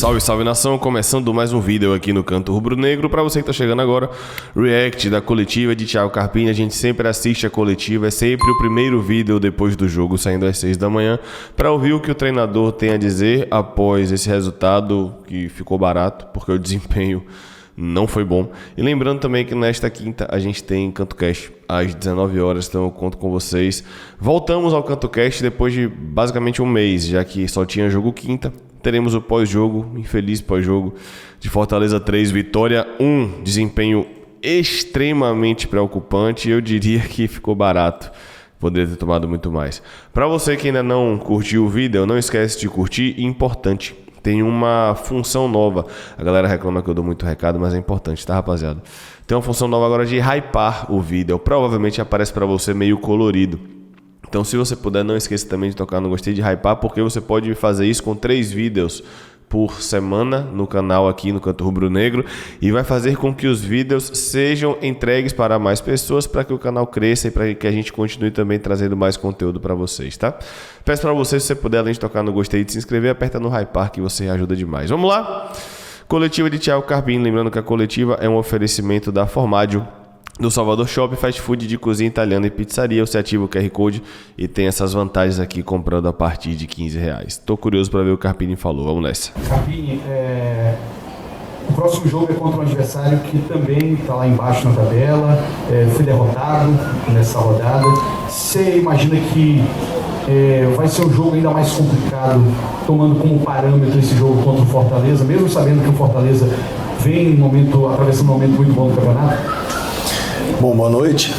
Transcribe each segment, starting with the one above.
Salve, salve nação, começando mais um vídeo aqui no Canto Rubro Negro. Para você que tá chegando agora, react da coletiva de Thiago Carpini. A gente sempre assiste a coletiva, é sempre o primeiro vídeo depois do jogo, saindo às 6 da manhã, para ouvir o que o treinador tem a dizer após esse resultado que ficou barato, porque o desempenho não foi bom. E lembrando também que nesta quinta a gente tem CantoCast às 19 horas, então eu conto com vocês. Voltamos ao CantoCast depois de basicamente um mês, já que só tinha jogo quinta. Teremos o pós-jogo, infeliz pós-jogo de Fortaleza 3, Vitória 1, desempenho extremamente preocupante. Eu diria que ficou barato, poderia ter tomado muito mais. Para você que ainda não curtiu o vídeo, não esquece de curtir, importante. Tem uma função nova. A galera reclama que eu dou muito recado, mas é importante, tá, rapaziada? Tem uma função nova agora de hypar o vídeo. Provavelmente aparece para você meio colorido. Então, se você puder, não esqueça também de tocar no gostei de hypar, porque você pode fazer isso com 3 vídeos por semana no canal aqui no Canto Rubro Negro, e vai fazer com que os vídeos sejam entregues para mais pessoas, para que o canal cresça e para que a gente continue também trazendo mais conteúdo para vocês, tá? Peço para você, se você puder, além de tocar no gostei, de se inscrever, aperta no hypar que você ajuda demais. Vamos lá? Coletiva de Thiago Carpini, lembrando que a coletiva é um oferecimento da Formaggio, do Salvador Shop, fast food de cozinha italiana e pizzaria. Você ativa o QR Code e tem essas vantagens aqui comprando a partir de R$15. Tô curioso para ver o que o Carpini falou. Vamos nessa. Carpini, o próximo jogo é contra um adversário que também está lá embaixo na tabela, foi derrotado nessa rodada. Você imagina que vai ser um jogo ainda mais complicado, tomando como parâmetro esse jogo contra o Fortaleza, mesmo sabendo que o Fortaleza vem atravessando um momento muito bom do campeonato? Bom, boa noite.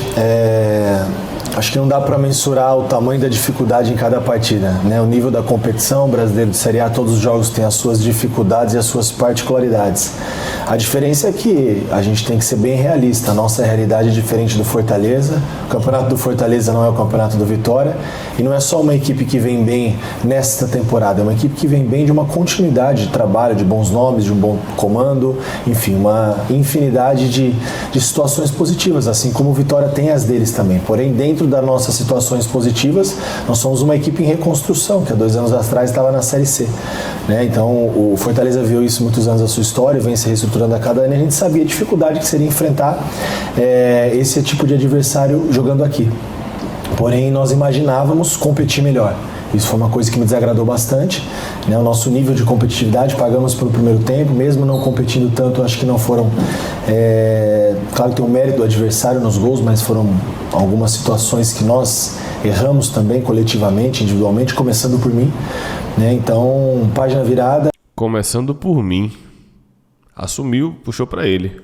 Acho que não dá para mensurar o tamanho da dificuldade em cada partida, né? O nível da competição, brasileiro de Série A, todos os jogos têm as suas dificuldades e as suas particularidades. A diferença é que a gente tem que ser bem realista. A nossa realidade é diferente do Fortaleza. O campeonato do Fortaleza não é o campeonato do Vitória. E não é só uma equipe que vem bem nesta temporada, é uma equipe que vem bem de uma continuidade de trabalho, de bons nomes, de um bom comando, enfim, uma infinidade de situações positivas, assim como o Vitória tem as deles também. Porém, dentro das nossas situações positivas, nós somos uma equipe em reconstrução, que há 2 anos atrás estava na Série C, né? Então, o Fortaleza viu isso muitos anos da sua história, vem se reestruturando a cada ano, e a gente sabia a dificuldade que seria enfrentar esse tipo de adversário jogando aqui. Porém, nós imaginávamos competir melhor. Isso foi uma coisa que me desagradou bastante, né? O nosso nível de competitividade, pagamos pelo primeiro tempo, mesmo não competindo tanto, acho que não foram... Claro que tem o mérito do adversário nos gols, mas foram algumas situações que nós erramos também, coletivamente, individualmente, começando por mim, né? Então, página virada. Começando por mim. Assumiu, puxou para ele.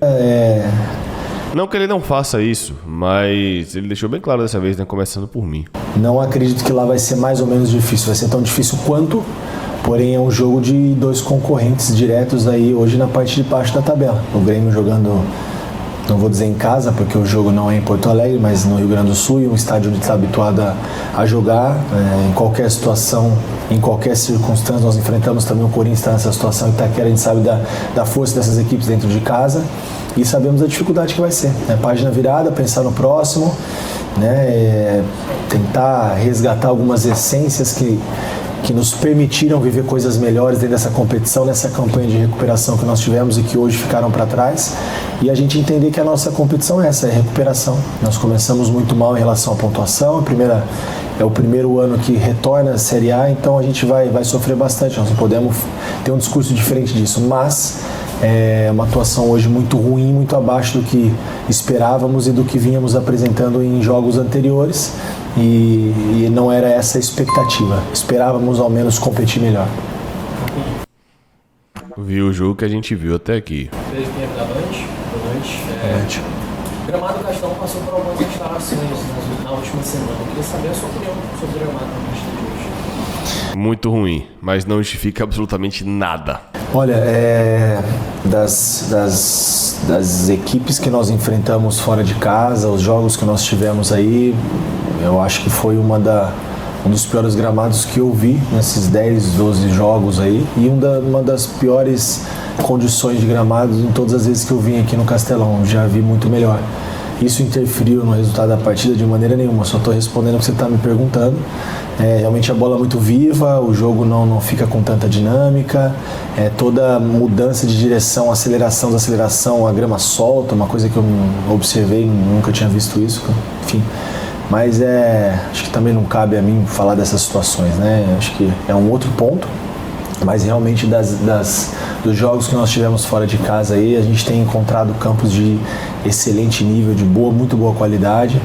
Não que ele não faça isso, mas ele deixou bem claro dessa vez, né? Começando por mim. Não acredito que lá vai ser mais ou menos difícil. Vai ser tão difícil quanto, porém é um jogo de 2 concorrentes diretos aí hoje na parte de baixo da tabela. O Grêmio jogando, não vou dizer em casa, porque o jogo não é em Porto Alegre, mas no Rio Grande do Sul, e um estádio onde está habituado a jogar, em qualquer situação, em qualquer circunstância. Nós enfrentamos também o Corinthians, está nessa situação em Itaquera, a gente sabe da força dessas equipes dentro de casa. E sabemos a dificuldade que vai ser, né? Página virada, pensar no próximo, né? Tentar resgatar algumas essências que nos permitiram viver coisas melhores dentro dessa competição, nessa campanha de recuperação que nós tivemos e que hoje ficaram para trás. E a gente entender que a nossa competição é essa, é recuperação. Nós começamos muito mal em relação à pontuação, é o primeiro ano que retorna a Série A, então a gente vai sofrer bastante. Nós não podemos ter um discurso diferente disso, mas é uma atuação hoje muito ruim, muito abaixo do que esperávamos e do que vínhamos apresentando em jogos anteriores, e não era essa a expectativa. Esperávamos ao menos competir melhor. Viu o jogo que a gente viu até aqui. Boa noite. O Gramado Castelão passou por algumas instalações na última semana. Eu queria saber a sua opinião sobre o Gramado Castelão de hoje. Muito ruim, mas não justifica absolutamente nada. Olha, das equipes que nós enfrentamos fora de casa, os jogos que nós tivemos aí, eu acho que foi um dos piores gramados que eu vi nesses 10, 12 jogos aí, e uma das piores condições de gramados em todas as vezes que eu vim aqui no Castelão. Já vi muito melhor. isso interferiu no resultado da partida de maneira nenhuma, só estou respondendo o que você está me perguntando. Realmente a bola é muito viva, o jogo não fica com tanta dinâmica, toda mudança de direção, aceleração, desaceleração, a grama solta, uma coisa que eu observei, nunca tinha visto isso, enfim. Mas acho que também não cabe a mim falar dessas situações, né? Acho que é um outro ponto, mas realmente dos jogos que nós tivemos fora de casa aí, a gente tem encontrado campos de excelente nível, de muito boa qualidade,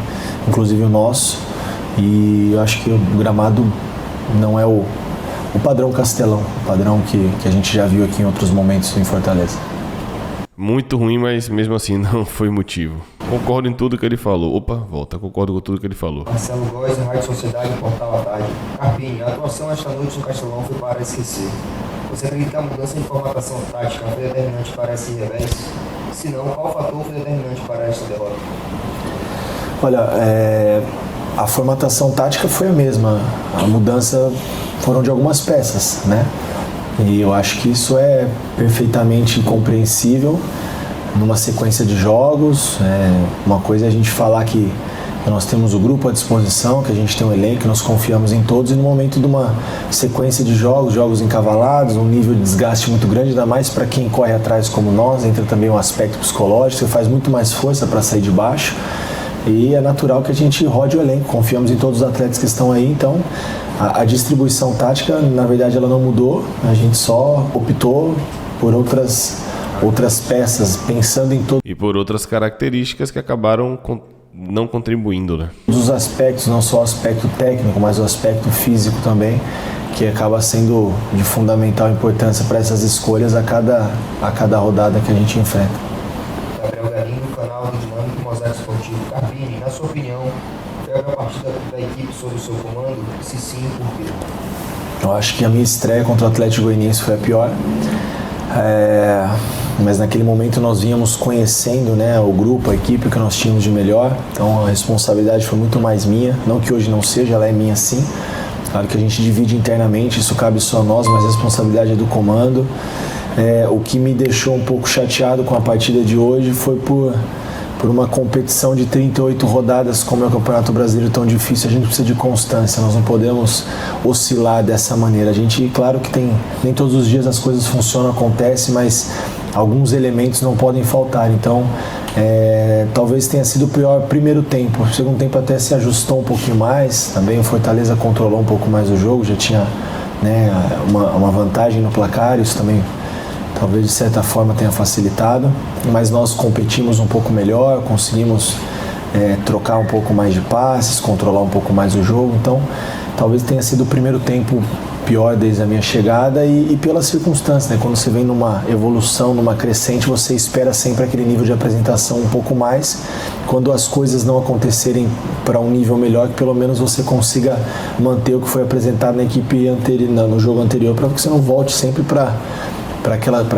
inclusive o nosso. E eu acho que o gramado não é o padrão Castelão, o padrão que a gente já viu aqui em outros momentos em Fortaleza. Muito ruim, mas mesmo assim não foi motivo. Concordo em tudo que ele falou. Concordo com tudo que ele falou. Marcelo Góes, Rádio Sociedade, Portal à Tarde. Carpini, a atuação esta noite no Castelão foi para esquecer. Você acredita que a mudança de formatação tática foi determinante para esse revés? Se não, qual fator foi determinante para esta derrota? Olha, a formatação tática foi a mesma, a mudança foram de algumas peças, né? E eu acho que isso é perfeitamente compreensível numa sequência de jogos. Uma coisa é a gente falar que nós temos o grupo à disposição, que a gente tem um elenco, nós confiamos em todos, e no momento de uma sequência de jogos encavalados, um nível de desgaste muito grande, ainda mais para quem corre atrás como nós, entra também um aspecto psicológico, você faz muito mais força para sair de baixo. E é natural que a gente rode o elenco, confiamos em todos os atletas que estão aí, então a distribuição tática, na verdade, ela não mudou, a gente só optou por outras peças, pensando em todos. E por outras características que acabaram não contribuindo, né? Todos os aspectos, não só o aspecto técnico, mas o aspecto físico também, que acaba sendo de fundamental importância para essas escolhas a cada rodada que a gente enfrenta. Gabriel Galindo, canal do Dinâmico Mosaico Esportivo. Carpini, na sua opinião, foi a melhor partida da equipe sob o seu comando? Se sim, por quê? Eu acho que a minha estreia contra o Atlético Goianiense foi a pior. Mas naquele momento nós vínhamos conhecendo, né, o grupo, a equipe que nós tínhamos de melhor, então a responsabilidade foi muito mais minha, não que hoje não seja, ela é minha sim. Claro que a gente divide internamente, isso cabe só a nós, mas a responsabilidade é do comando. O que me deixou um pouco chateado com a partida de hoje foi por uma competição de 38 rodadas, como é o Campeonato Brasileiro tão difícil, a gente precisa de constância, nós não podemos oscilar dessa maneira. A gente, claro que nem todos os dias as coisas funcionam, acontece, mas alguns elementos não podem faltar, então talvez tenha sido o pior primeiro tempo. O segundo tempo até se ajustou um pouquinho mais, também o Fortaleza controlou um pouco mais o jogo, já tinha, né, uma vantagem no placar, isso também talvez de certa forma tenha facilitado, mas nós competimos um pouco melhor, conseguimos trocar um pouco mais de passes, controlar um pouco mais o jogo, então talvez tenha sido o primeiro tempo pior desde a minha chegada e pelas circunstâncias, né? Quando você vem numa evolução, numa crescente, você espera sempre aquele nível de apresentação um pouco mais, quando as coisas não acontecerem para um nível melhor, que pelo menos você consiga manter o que foi apresentado na equipe anterior, no jogo anterior, para que você não volte sempre para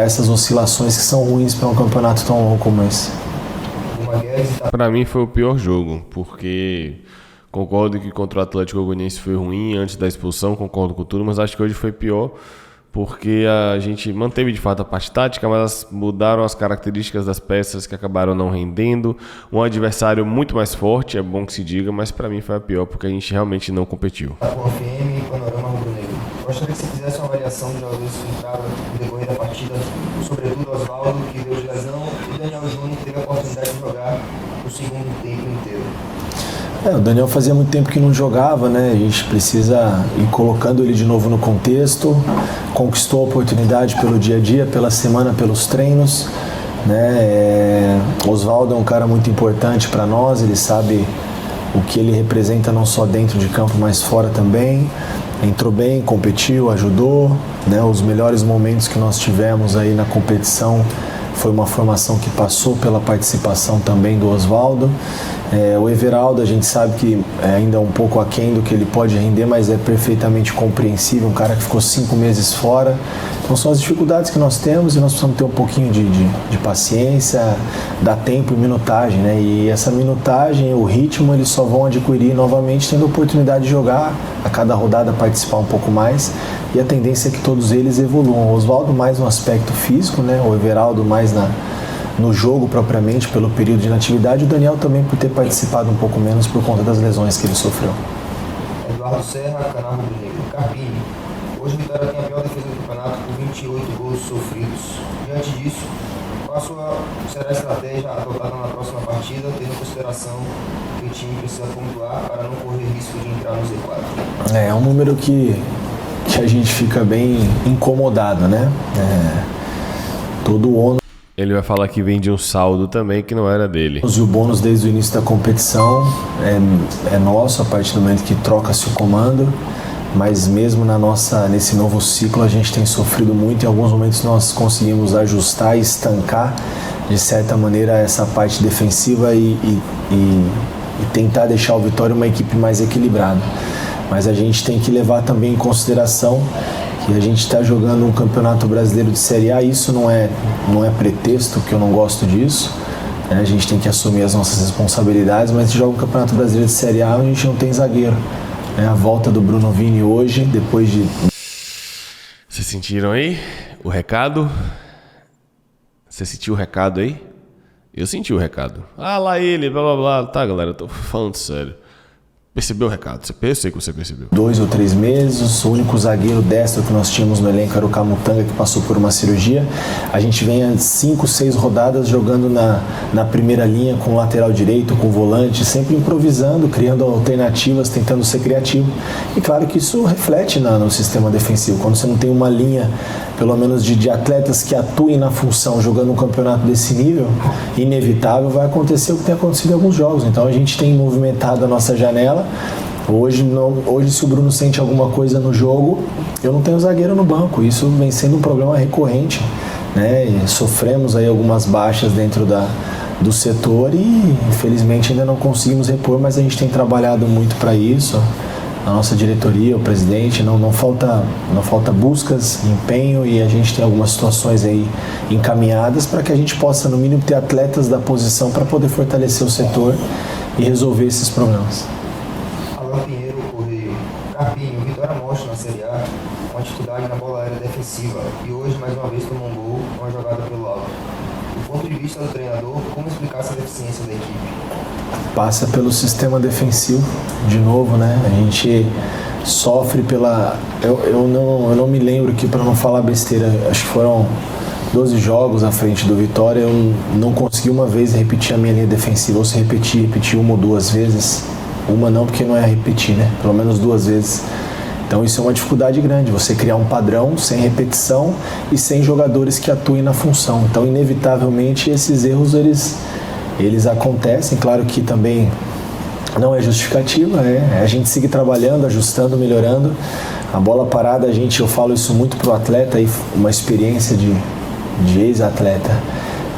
essas oscilações que são ruins para um campeonato tão longo como esse. Para mim foi o pior jogo, porque concordo que contra o Atlético Goianiense foi ruim antes da expulsão, concordo com tudo, mas acho que hoje foi pior porque a gente manteve de fato a parte tática, mas mudaram as características das peças que acabaram não rendendo. Um adversário muito mais forte, é bom que se diga, mas para mim foi a pior porque a gente realmente não competiu. FM, Panorama Rubro-Negro. Gostaria que você fizesse uma avaliação de jogadores que entraram no decorrer da partida, sobretudo Osvaldo, que veio de lesão, e Daniel Júnior, que teve a oportunidade de jogar o segundo tempo inteiro. O Daniel fazia muito tempo que não jogava, né? A gente precisa ir colocando ele de novo no contexto. Conquistou a oportunidade pelo dia a dia, pela semana, pelos treinos, né? Osvaldo é um cara muito importante para nós, ele sabe o que ele representa não só dentro de campo, mas fora também. Entrou bem, competiu, ajudou, né? Os melhores momentos que nós tivemos aí na competição foi uma formação que passou pela participação também do Osvaldo. O Everaldo, a gente sabe que ainda é um pouco aquém do que ele pode render, mas é perfeitamente compreensível, um cara que ficou 5 meses fora. Então são as dificuldades que nós temos e nós precisamos ter um pouquinho de paciência, dar tempo e minutagem, né? E essa minutagem, o ritmo, eles só vão adquirir novamente tendo a oportunidade de jogar, a cada rodada participar um pouco mais, e a tendência é que todos eles evoluam. O Osvaldo mais no aspecto físico, né? O Everaldo mais no jogo propriamente, pelo período de inatividade, o Daniel também por ter participado um pouco menos por conta das lesões que ele sofreu. Eduardo Serra, Canal Rubro-Negro. Carpini. Hoje o Vitória tem a pior defesa do campeonato com 28 gols sofridos. Diante disso, qual será a estratégia adotada na próxima partida, tendo em consideração que o time precisa pontuar para não correr risco de entrar no Z4? É um número que a gente fica bem incomodado, né? Todo o ônus Ele vai falar que vem de um saldo também que não era dele. e o bônus desde o início da competição é nosso, a partir do momento que troca-se o comando, mas mesmo nesse novo ciclo a gente tem sofrido muito. Em alguns momentos nós conseguimos ajustar e estancar de certa maneira essa parte defensiva e tentar deixar o Vitória uma equipe mais equilibrada. Mas a gente tem que levar também em consideração que a gente está jogando um campeonato brasileiro de Série A. Isso não é pretexto, que eu não gosto disso, né? A gente tem que assumir as nossas responsabilidades, mas a gente joga um campeonato brasileiro de Série A, a gente não tem zagueiro, né? A volta do Bruno Vini hoje, depois de... Vocês sentiram aí o recado? Você sentiu o recado aí? Eu senti o recado. Ah, lá ele, blá blá blá. Tá, galera, eu tô falando sério. Percebeu o recado? Eu sei que você percebeu. 2 ou 3 meses, o único zagueiro destro que nós tínhamos no elenco era o Camutanga, que passou por uma cirurgia. A gente vem há 5, 6 rodadas jogando na primeira linha com o lateral direito, com o volante, sempre improvisando, criando alternativas, tentando ser criativo. E claro que isso reflete no sistema defensivo. Quando você não tem uma linha, pelo menos de atletas que atuem na função, jogando um campeonato desse nível, inevitável vai acontecer o que tem acontecido em alguns jogos. Então a gente tem movimentado a nossa janela. Hoje, se o Bruno sente alguma coisa no jogo, eu não tenho zagueiro no banco. Isso vem sendo um problema recorrente, né? E sofremos aí algumas baixas dentro do setor e infelizmente ainda não conseguimos repor, mas a gente tem trabalhado muito para isso. A nossa diretoria, o presidente, não falta buscas, empenho, e a gente tem algumas situações aí encaminhadas para que a gente possa, no mínimo, ter atletas da posição para poder fortalecer o setor e resolver esses problemas. Alan Pinheiro, Correio. Carpini, o Vitória mostra na Série A uma dificuldade na bola aérea defensiva e hoje, mais uma vez, tomou um gol com uma jogada pelo alto. Do ponto de vista do treinador, como explicar essa deficiência da equipe? Passa pelo sistema defensivo, de novo, né? A gente sofre pela... Eu não me lembro aqui, para não falar besteira, acho que foram 12 jogos à frente do Vitória, eu não consegui uma vez repetir a minha linha defensiva, ou se repetir uma ou duas vezes. Uma não, porque não é repetir, né? Pelo menos 2 vezes. Então isso é uma dificuldade grande, você criar um padrão sem repetição e sem jogadores que atuem na função. Então, inevitavelmente, esses erros, eles acontecem. Claro que também não é justificativa, a gente segue trabalhando, ajustando, melhorando. A bola parada, eu falo isso muito pro atleta, uma experiência de ex-atleta.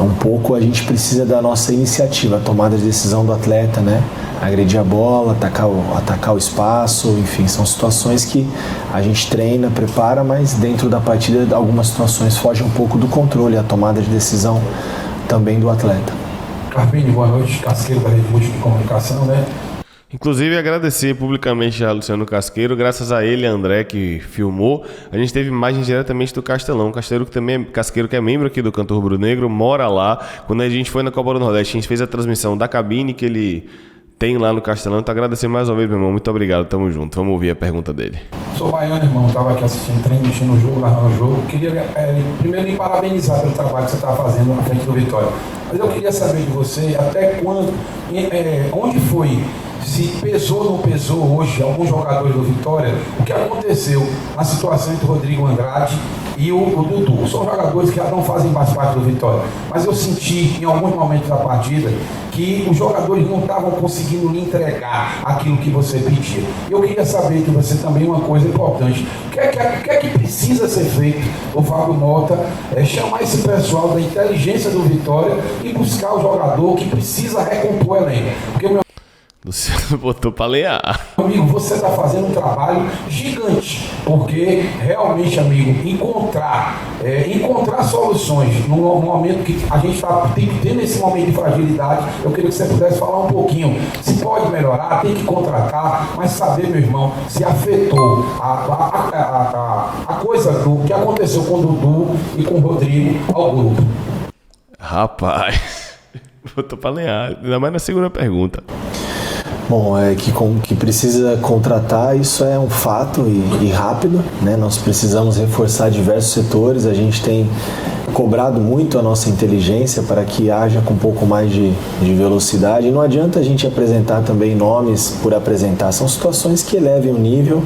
Um pouco a gente precisa da nossa iniciativa, a tomada de decisão do atleta, né? Agredir a bola, atacar o espaço, enfim, são situações que a gente treina, prepara, mas dentro da partida algumas situações fogem um pouco do controle, a tomada de decisão também do atleta. Carpini, boa noite. Casqueiro da Rede Múltipla de Comunicação, né? Inclusive, agradecer publicamente a Luciano Casqueiro, graças a ele, André, que filmou. A gente teve imagens diretamente do Castelão. Casqueiro, que é membro aqui do Canto Rubro-Negro, mora lá. Quando a gente foi na Copa do Nordeste, a gente fez a transmissão da cabine que ele tem lá no Castelão. Então, agradecer mais uma vez, meu irmão. Muito obrigado, tamo junto. Vamos ouvir a pergunta dele. Sou baiano, irmão. Estava aqui assistindo treino, mexendo no jogo, narrando o jogo. Queria primeiro lhe parabenizar pelo trabalho que você está fazendo na frente do Vitória. Mas eu queria saber de você até quando, onde foi, se pesou ou não pesou hoje alguns jogadores do Vitória, o que aconteceu na situação entre o Rodrigo Andrade e o Dudu. São jogadores que já não fazem mais parte do Vitória, mas eu senti em alguns momentos da partida que os jogadores não estavam conseguindo lhe entregar aquilo que você pedia. Eu queria saber de você também uma coisa importante. O que é que precisa ser feito? O Fábio Mota chamar esse pessoal da inteligência do Vitória e buscar o jogador que precisa recompor o elenco. Porque Luciano botou pra lear. Amigo, você está fazendo um trabalho gigante, porque realmente, amigo, encontrar soluções no momento que a gente está tendo esse momento de fragilidade, eu queria que você pudesse falar um pouquinho. Se pode melhorar, tem que contratar, mas saber, meu irmão, se afetou a coisa do que aconteceu com o Dudu e com o Rodrigo ao grupo. Rapaz, eu tô pra lenhar, ainda mais na segunda pergunta. Bom, que precisa contratar, isso é um fato e rápido, né? Nós precisamos reforçar diversos setores, a gente tem cobrado muito a nossa inteligência para que haja com um pouco mais de velocidade. Não adianta a gente apresentar também nomes por apresentar, são situações que elevem o nível,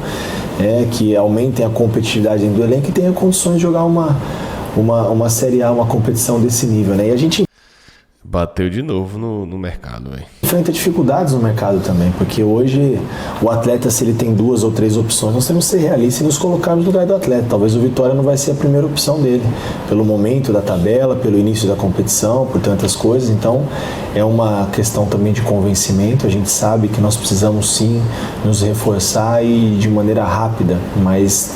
que aumentem a competitividade do elenco e tenha condições de jogar uma Série A, uma competição desse nível, né? E a gente Bateu de novo no mercado, velho. enfrenta dificuldades no mercado também, porque hoje o atleta, se ele tem 2 ou 3 opções, nós temos que ser realistas e nos colocarmos no lugar do atleta. Talvez o Vitória não vai ser a primeira opção dele, pelo momento da tabela, pelo início da competição, por tantas coisas. Então é uma questão também de convencimento. A gente sabe que nós precisamos sim nos reforçar e de maneira rápida, mas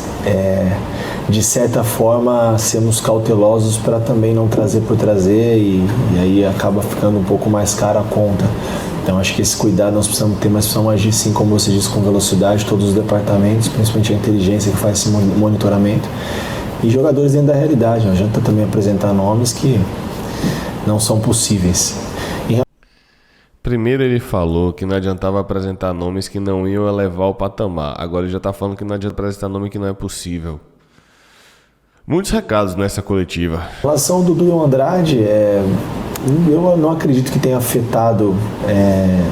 de certa forma sermos cautelosos para também não trazer por trazer e aí acaba ficando um pouco mais cara a conta. Então acho que esse cuidado nós precisamos ter, mas precisamos agir sim, como você disse, com velocidade, todos os departamentos, principalmente a inteligência que faz esse monitoramento e jogadores dentro da realidade. Não adianta também apresentar nomes que não são possíveis. Primeiro ele falou que não adiantava apresentar nomes que não iam elevar o patamar. Agora ele já tá falando que não adianta apresentar nome que não é possível. Muitos recados nessa coletiva. Em relação ao Dudu e ao Andrade, eu não acredito que tenha afetado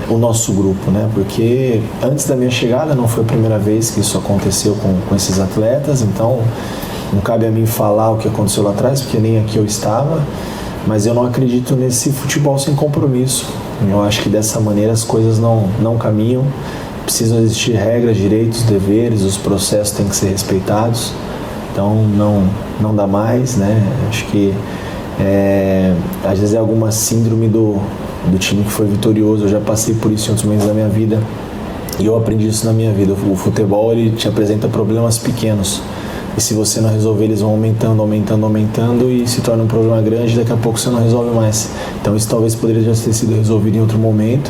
o nosso grupo, né? Porque antes da minha chegada não foi a primeira vez que isso aconteceu com esses atletas, então não cabe a mim falar o que aconteceu lá atrás, porque nem aqui eu estava, mas eu não acredito nesse futebol sem compromisso. Eu acho que dessa maneira as coisas não caminham, precisam existir regras, direitos, deveres, os processos têm que ser respeitados. Então não dá mais, né? Acho que às vezes é alguma síndrome do time que foi vitorioso. Eu já passei por isso em outros momentos da minha vida e eu aprendi isso na minha vida. O futebol, ele te apresenta problemas pequenos e se você não resolver, eles vão aumentando e se torna um problema grande e daqui a pouco você não resolve mais. Então isso talvez poderia já ter sido resolvido em outro momento,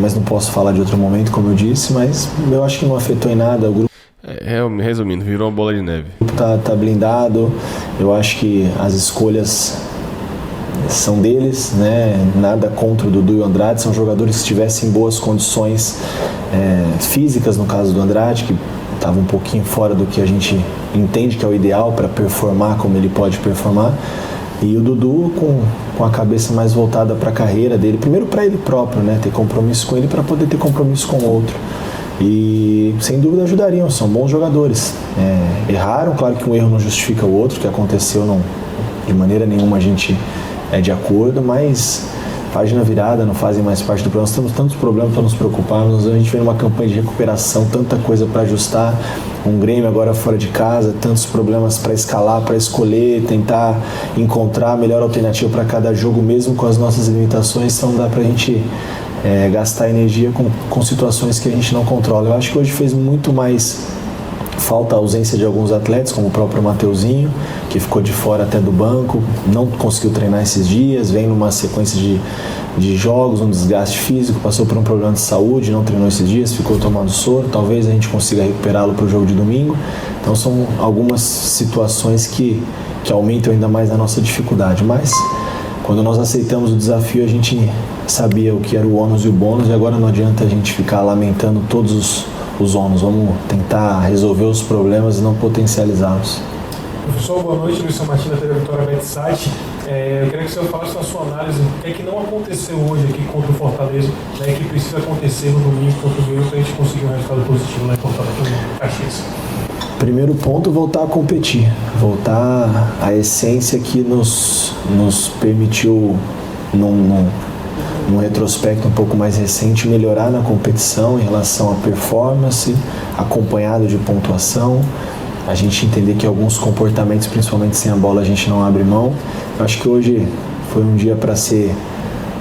mas não posso falar de outro momento, como eu disse, mas eu acho que não afetou em nada. O grupo, resumindo, virou uma bola de neve. tá blindado. Eu acho que as escolhas são deles, né? Nada contra o Dudu e o Andrade, são jogadores que estivessem em boas condições físicas, no caso do Andrade, que estava um pouquinho fora do que a gente entende que é o ideal para performar como ele pode performar, e o Dudu com a cabeça mais voltada para a carreira dele, primeiro para ele próprio, né? Ter compromisso com ele para poder ter compromisso com o outro. E sem dúvida ajudariam, são bons jogadores. Erraram, claro que um erro não justifica o outro, que aconteceu de maneira nenhuma a gente é de acordo, mas página virada, não fazem mais parte do problema. Nós temos tantos problemas para nos preocuparmos, a gente vem numa campanha de recuperação, tanta coisa para ajustar, um Grêmio agora fora de casa, tantos problemas para escalar, para escolher, tentar encontrar a melhor alternativa para cada jogo, mesmo com as nossas limitações, então dá para a gente gastar energia com situações que a gente não controla. Eu acho que hoje fez muito mais falta a ausência de alguns atletas, como o próprio Mateuzinho, que ficou de fora até do banco, não conseguiu treinar esses dias, vem numa sequência de jogos, um desgaste físico, passou por um problema de saúde, não treinou esses dias, ficou tomando soro, talvez a gente consiga recuperá-lo para o jogo de domingo. Então são algumas situações que aumentam ainda mais a nossa dificuldade, mas quando nós aceitamos o desafio, a gente sabia o que era o ônus e o bônus, e agora não adianta a gente ficar lamentando todos os ônus. Vamos tentar resolver os problemas e não potencializá-los. Professor, boa noite. Luiz São Martins, da TV Vitória BetSite. Eu queria que o senhor falasse a sua análise do que é que não aconteceu hoje aqui contra o Fortaleza, né, que precisa acontecer no domingo contra o Grêmio para a gente conseguir um resultado positivo lá em Fortaleza, Caxias. Primeiro ponto, voltar a competir, voltar à essência que nos permitiu, num retrospecto um pouco mais recente, melhorar na competição em relação à performance, acompanhado de pontuação, a gente entender que alguns comportamentos, principalmente sem a bola, a gente não abre mão. Eu acho que hoje foi um dia para ser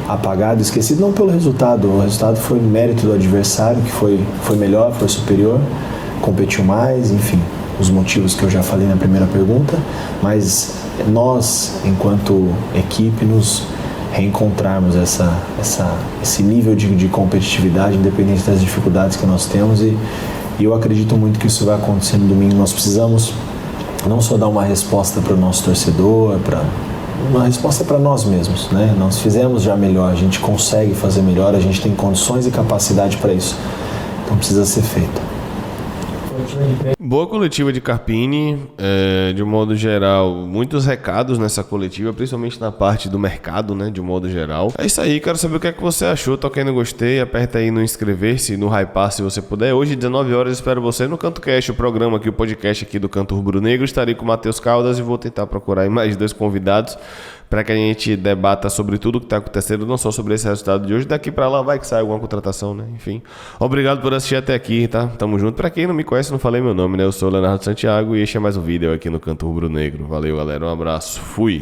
apagado, esquecido, não pelo resultado, o resultado foi mérito do adversário, que foi melhor, foi superior, competiu mais, enfim, os motivos que eu já falei na primeira pergunta, mas nós, enquanto equipe, nos reencontrarmos esse nível de competitividade, independente das dificuldades que nós temos, e eu acredito muito que isso vai acontecer no domingo. Nós precisamos não só dar uma resposta para o nosso torcedor, para Uma resposta é para nós mesmos, né? Nós fizemos já melhor, a gente consegue fazer melhor, a gente tem condições e capacidade para isso. Então precisa ser feito. Boa coletiva de Carpini, de um modo geral, muitos recados nessa coletiva, principalmente na parte do mercado, né, de um modo geral. É isso aí, quero saber o que é que você achou, toca aí no gostei, aperta aí no inscrever-se, no hypar se você puder. Hoje, 19 horas, espero você no Canto Cast, o programa aqui, o podcast aqui do Canto Rubro Negro. Estarei com o Matheus Caldas e vou tentar procurar aí mais 2 convidados para que a gente debata sobre tudo o que está acontecendo, não só sobre esse resultado de hoje, daqui para lá vai que sai alguma contratação, né? Enfim, obrigado por assistir até aqui, tá? Tamo junto. Para quem não me conhece, não falei meu nome, né? Eu sou o Leonardo Santiago e este é mais um vídeo aqui no Canto Rubro Negro. Valeu, galera, um abraço, fui!